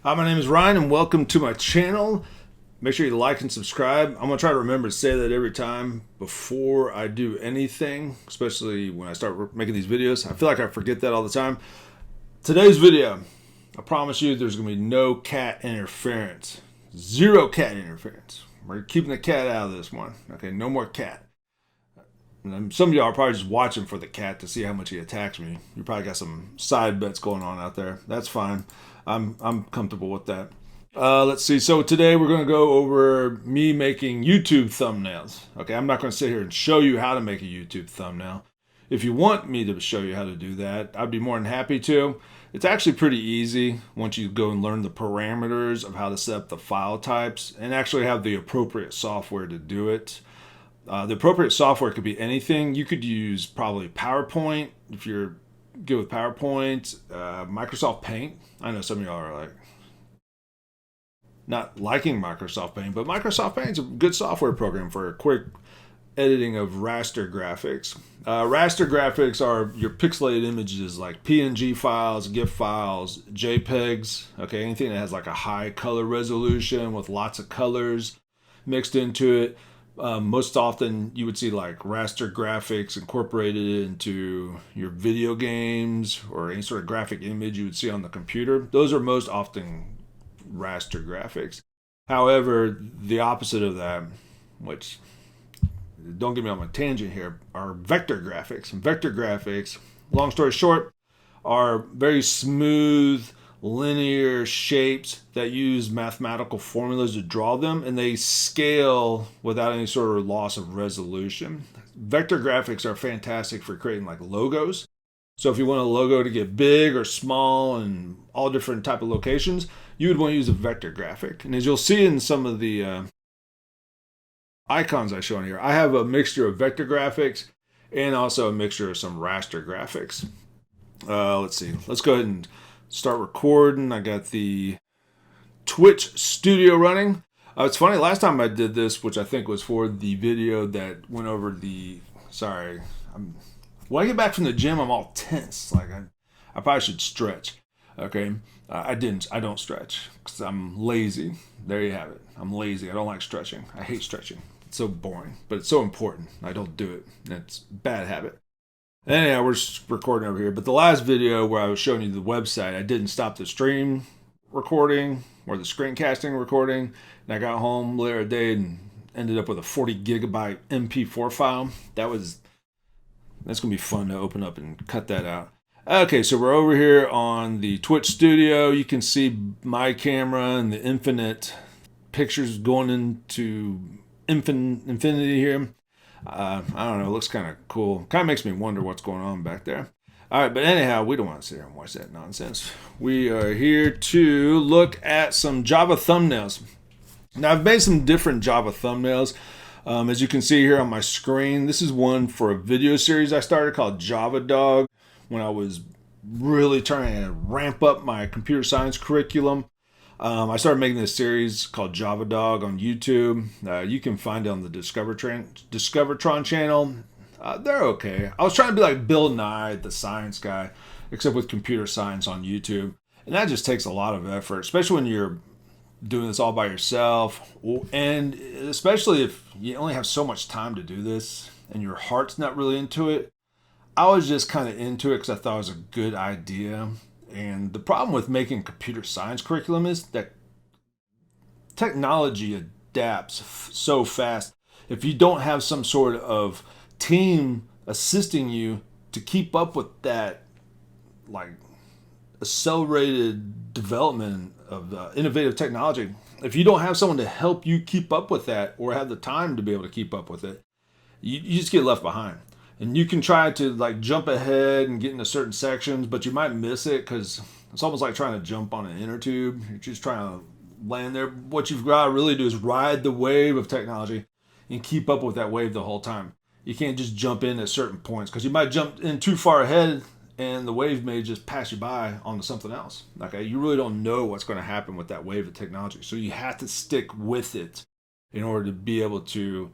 Hi, my name is Ryan and welcome to my channel. Make sure you like and subscribe. I'm going to try to remember to say that every time before I do anything, especially when I start making these videos. I feel like I forget that all the time. Today's video, I promise you there's going to be no cat interference. Zero cat interference. We're keeping the cat out of this one. Okay, no more cat. And some of y'all are probably just watching for the cat to see how much he attacks me. You probably got some side bets going on out there. That's fine. I'm comfortable with that. Let's see. So today we're going to go over me making YouTube thumbnails. Okay, I'm not going to sit here and show you how to make a YouTube thumbnail. If you want me to show you how to do that, I'd be more than happy to. It's actually pretty easy once you go and learn the parameters of how to set up the file types and actually have the appropriate software to do it. The appropriate software could be anything. You could use probably PowerPoint if you're good with PowerPoint, Microsoft Paint. I know some of y'all are like not liking Microsoft Paint, but Microsoft Paint is a good software program for a quick editing of raster graphics. Raster graphics are your pixelated images like PNG files, GIF files, JPEGs, okay, anything that has like a high color resolution with lots of colors mixed into it. Most often you would see like raster graphics incorporated into your video games or any sort of graphic image you would see on the computer. Those are most often raster graphics. However, the opposite of that, which don't get me on my tangent here, are vector graphics. And vector graphics, long story short, are very smooth, linear shapes that use mathematical formulas to draw them, and they scale without any sort of loss of resolution. Vector graphics are fantastic for creating like logos. So if you want a logo to get big or small and all different type of locations, you would want to use a vector graphic. And as you'll see in some of the icons I show in here, I have a mixture of vector graphics and also a mixture of some raster graphics. Let's see. Let's go ahead and start recording. I got the Twitch studio running. It's funny, last time I did this, which I think was for the video that went over the, when I get back from the gym, I'm all tense. Like I probably should stretch. Okay. I don't stretch because I'm lazy. There you have it. I'm lazy. I don't like stretching. I hate stretching. It's so boring, but it's so important. I don't do it. It's a bad habit. Anyhow, we're just recording over here. But the last video where I was showing you the website, I didn't stop the stream recording or the screencasting recording. And I got home later that day and ended up with a 40 gigabyte MP4 file. That's going to be fun to open up and cut that out. Okay, so we're over here on the Twitch studio. You can see my camera and the infinite pictures going into infinity here. I don't know, it looks kind of cool. Kind of makes me wonder what's going on back there. All right, but anyhow, we don't want to sit here and watch that nonsense. We are here to look at some Java thumbnails. Now, I've made some different Java thumbnails. As you can see here on my screen, this is one for a video series I started called Java Dog when I was really trying to ramp up my computer science curriculum. I started making this series called Java Dog on YouTube. You can find it on the Discovertron channel. They're okay. I was trying to be like Bill Nye, the science guy, except with computer science on YouTube. And that just takes a lot of effort, especially when you're doing this all by yourself. And especially if you only have so much time to do this and your heart's not really into it. I was just kind of into it because I thought it was a good idea. And the problem with making computer science curriculum is that technology adapts so fast. If you don't have some sort of team assisting you to keep up with that, like accelerated development of innovative technology, if you don't have someone to help you keep up with that or have the time to be able to keep up with it, you just get left behind. And you can try to like jump ahead and get into certain sections, but you might miss it because it's almost like trying to jump on an inner tube. You're just trying to land there. What you've got to really do is ride the wave of technology and keep up with that wave the whole time. You can't just jump in at certain points because you might jump in too far ahead and the wave may just pass you by onto something else. Okay, you really don't know what's going to happen with that wave of technology. So you have to stick with it in order to be able to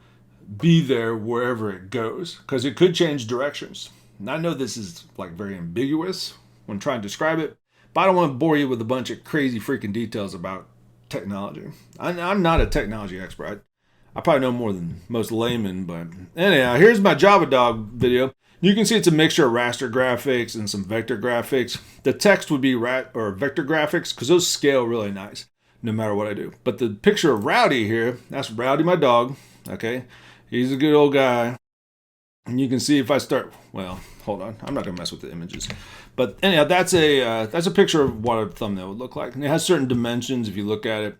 be there wherever it goes, because it could change directions. And I know this is like very ambiguous when trying to describe it, But I don't want to bore you with a bunch of crazy freaking details about technology. I'm not a technology expert. I probably know more than most laymen, but anyhow, here's my Java Dog video. You can see it's a mixture of raster graphics and some vector graphics. The text would be vector graphics because those scale really nice no matter what I do. But the picture of Rowdy here, that's Rowdy, my dog. Okay, he's a good old guy. And you can see if I start, well, hold on, I'm not gonna mess with the images. But anyhow, that's a picture of what a thumbnail would look like. And it has certain dimensions if you look at it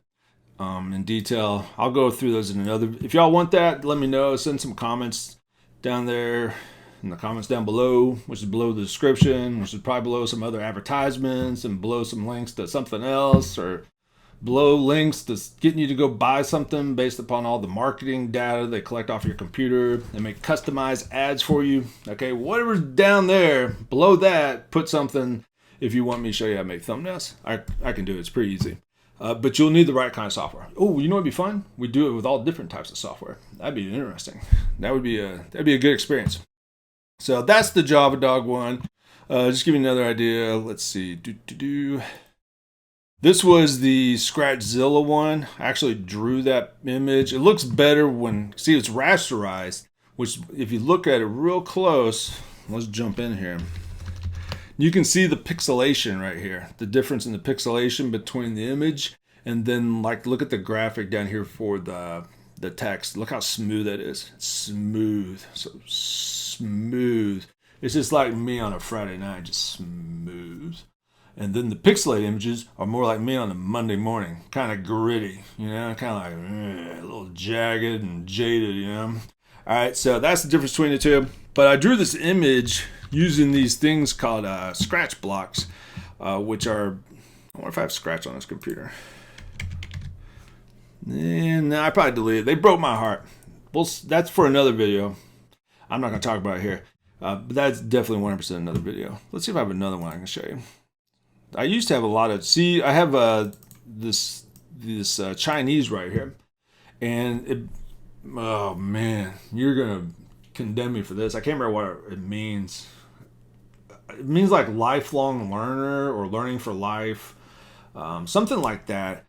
in detail. I'll go through those in another. If y'all want that, let me know. Send some comments down there in the comments down below, which is below the description, which is probably below some other advertisements and below some links to something else, or below links to getting you to go buy something based upon all the marketing data they collect off your computer. They make customized ads for you. Okay, whatever's down there, below that, put something if you want me to show you how to make thumbnails. I can do it. It's pretty easy. But you'll need the right kind of software. Oh, you know what'd be fun? We do it with all different types of software. That'd be interesting. That'd be a good experience. So that's the Java Dog one. Just give you another idea. Let's see. This was the Scratchzilla one. I actually drew that image. It looks better when, see, it's rasterized, which if you look at it real close, let's jump in here. You can see the pixelation right here, the difference in the pixelation between the image and then like look at the graphic down here for the text. Look how smooth that is. It's smooth, so smooth. It's just like me on a Friday night, just smooth. And then the pixelated images are more like me on a Monday morning, kind of gritty, you know, kind of like a little jagged and jaded, you know. All right, so that's the difference between the two. But I drew this image using these things called scratch blocks, which are, I wonder if I have Scratch on this computer. No, I probably deleted it. They broke my heart. Well, that's for another video. I'm not going to talk about it here. But that's definitely 100% another video. Let's see if I have another one I can show you. I used to have a lot of, see, I have this Chinese right here. And it, oh man, you're going to condemn me for this. I can't remember what it means. It means like lifelong learner or learning for life. Something like that.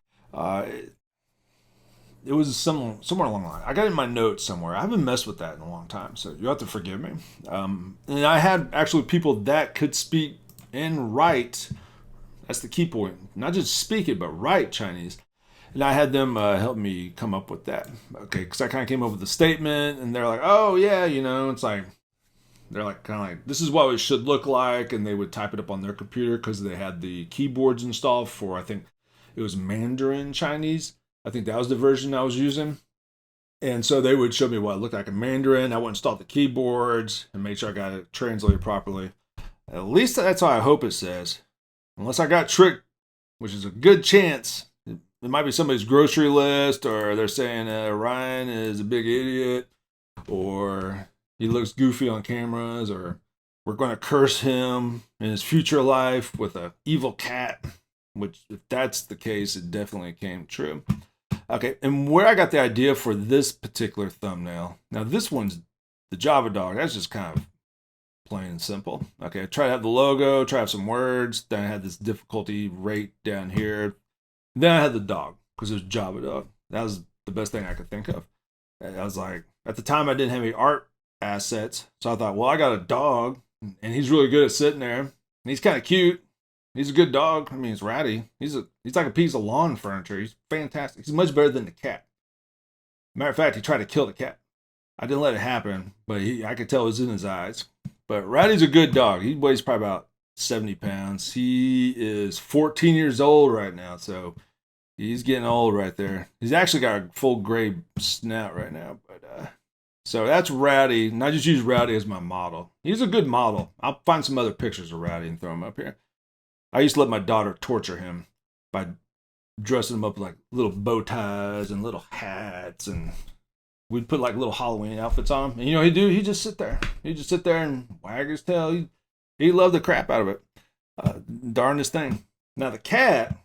It was somewhere along the line. I got it in my notes somewhere. I haven't messed with that in a long time, so you have to forgive me. And I had actually people that could speak and write. That's the key point. Not just speak it, but write Chinese. And I had them help me come up with that. Okay, because I kind of came up with a statement, and they're like, oh, yeah, you know, it's like, they're like, kind of like, this is what it should look like, and they would type it up on their computer because they had the keyboards installed for, I think, it was Mandarin Chinese. I think that was the version I was using. And so they would show me what it looked like in Mandarin. I would install the keyboards and make sure I got it translated properly. At least that's how I hope it says. Unless I got tricked, which is a good chance. It might be somebody's grocery list, or they're saying Ryan is a big idiot, or he looks goofy on cameras, or we're going to curse him in his future life with an evil cat, which if that's the case, it definitely came true. Okay, and where I got the idea for this particular thumbnail, now this one's the Java Dog. That's just kind of plain and simple. Okay, I try to have the logo, try to have some words. Then I had this difficulty rate down here. Then I had the dog because it was Java Dog. That was the best thing I could think of. I was like, at the time I didn't have any art assets, so I thought, well, I got a dog, and he's really good at sitting there, and he's kind of cute. He's a good dog. I mean, he's ratty. He's like a piece of lawn furniture. He's fantastic. He's much better than the cat. Matter of fact, he tried to kill the cat. I didn't let it happen, but I could tell it was in his eyes. But Ratty's a good dog. He weighs probably about 70 pounds. He is 14 years old right now, so he's getting old right there. He's actually got a full gray snout right now. But so that's Ratty, and I just use Ratty as my model. He's a good model. I'll find some other pictures of Ratty and throw them up here. I used to let my daughter torture him by dressing him up like little bow ties and little hats, and we'd put like little Halloween outfits on him. And you know what he'd do? He'd just sit there. He'd just sit there and wag his tail. He loved the crap out of it. Darndest thing. Now the cat,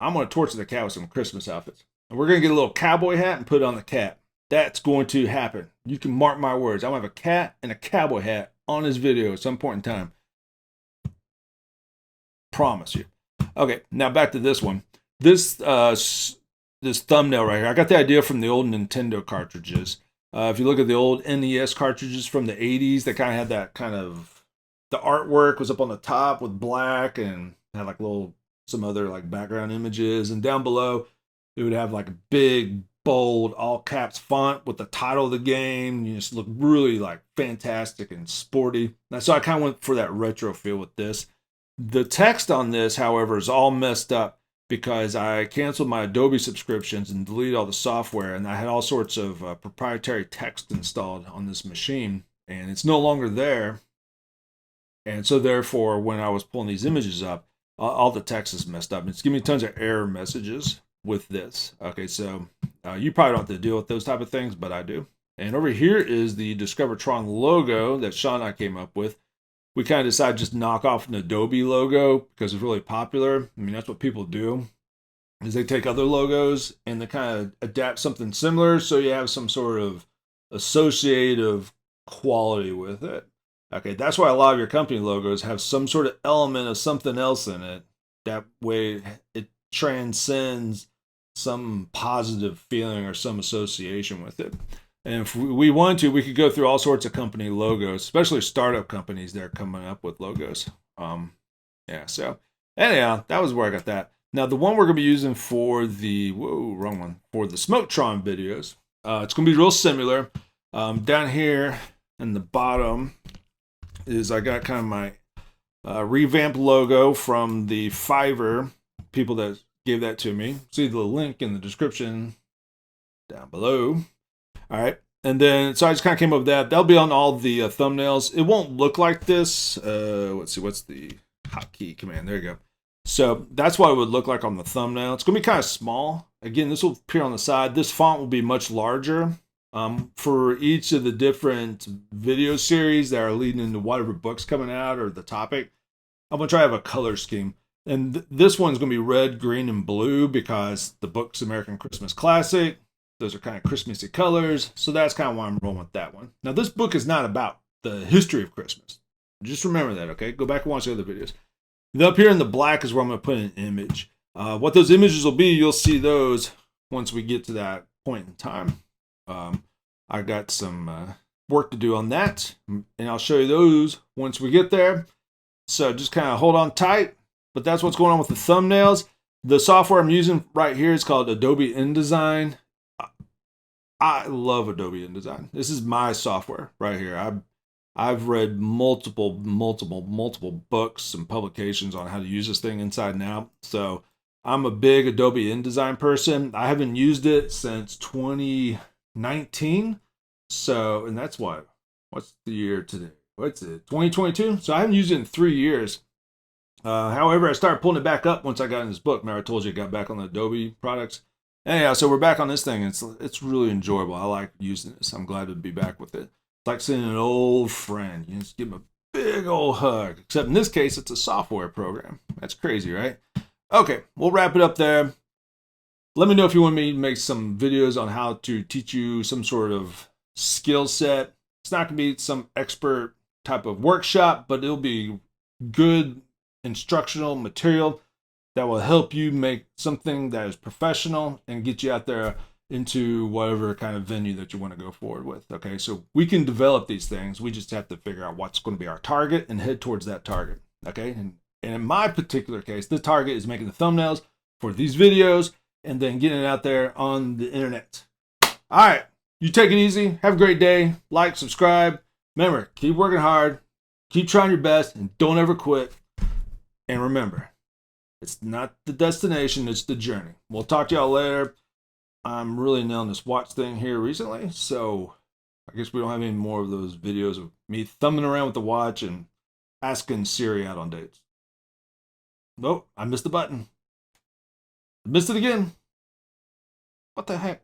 I'm going to torture the cat with some Christmas outfits. And we're going to get a little cowboy hat and put it on the cat. That's going to happen. You can mark my words. I'm going to have a cat and a cowboy hat on this video at some point in time. Promise you. Okay, now back to this one. This this thumbnail right here, I got the idea from the old Nintendo cartridges. If you look at the old NES cartridges from the 80s, they kind of had that kind of, the artwork was up on the top with black and had like little, some other like background images. And down below, it would have like a big, bold, all caps font with the title of the game. You just look really like fantastic and sporty. And so I kind of went for that retro feel with this. The text on this, however, is all messed up because I canceled my Adobe subscriptions and deleted all the software, and I had all sorts of proprietary text installed on this machine, and it's no longer there. And so therefore, when I was pulling these images up, all the text is messed up. It's giving me tons of error messages with this. Okay, so you probably don't have to deal with those type of things, but I do. And over here is the Discovertron logo that Sean and I came up with. We kind of decided just knock off an Adobe logo because it's really popular. I mean, that's what people do, is they take other logos and they kind of adapt something similar so you have some sort of associative quality with it. Okay, that's why a lot of your company logos have some sort of element of something else in it. That way it transcends some positive feeling or some association with it. And if we wanted to, we could go through all sorts of company logos, especially startup companies that are coming up with logos. Yeah, so anyhow, that was where I got that. Now, the one we're going to be using for the, whoa, wrong one, for the Smoketron videos, it's going to be real similar. Down here in the bottom is I got kind of my revamped logo from the Fiverr people that gave that to me. See the link in the description down below. All right. And then, so I just kind of came up with that. That'll be on all the thumbnails. It won't look like this. Let's see, what's the hotkey command? There you go. So that's what it would look like on the thumbnail. It's going to be kind of small. Again, this will appear on the side. This font will be much larger. For each of the different video series that are leading into whatever book's coming out or the topic, I'm going to try to have a color scheme. And this one's going to be red, green, and blue because the book's American Christmas Classic. Those are kind of Christmassy colors. So that's kind of why I'm rolling with that one. Now, this book is not about the history of Christmas. Just remember that, okay? Go back and watch the other videos. And up here in the black is where I'm going to put an image. What those images will be, you'll see those once we get to that point in time. I got some work to do on that, and I'll show you those once we get there. So just kind of hold on tight. But that's what's going on with the thumbnails. The software I'm using right here is called Adobe InDesign. I love Adobe InDesign. This is my software right here. I've read multiple books and publications on how to use this thing inside and out. So I'm a big Adobe InDesign person. I haven't used it since 2019. So, and that's what's the year today? What's it? 2022? So I haven't used it in 3 years. However, I started pulling it back up once I got in this book. Remember I told you I got back on the Adobe products. Anyhow, so we're back on this thing. It's really enjoyable. I like using this. I'm glad to be back with it. It's like seeing an old friend. You just give them a big old hug. Except in this case, it's a software program. That's crazy, right? Okay, we'll wrap it up there. Let me know if you want me to make some videos on how to teach you some sort of skill set. It's not going to be some expert type of workshop, but it'll be good instructional material that will help you make something that is professional and get you out there into whatever kind of venue that you want to go forward with. Okay, so we can develop these things. We just have to figure out what's going to be our target and head towards that target. Okay, and in my particular case, the target is making the thumbnails for these videos and then getting it out there on the internet. All right, you take it easy. Have a great day. Like, subscribe. Remember, keep working hard. Keep trying your best and don't ever quit. And remember, it's not the destination, it's the journey. We'll talk to y'all later. I'm really nailing this watch thing here recently, so I guess we don't have any more of those videos of me thumbing around with the watch and asking Siri out on dates. Nope, I missed the button. I missed it again. What the heck?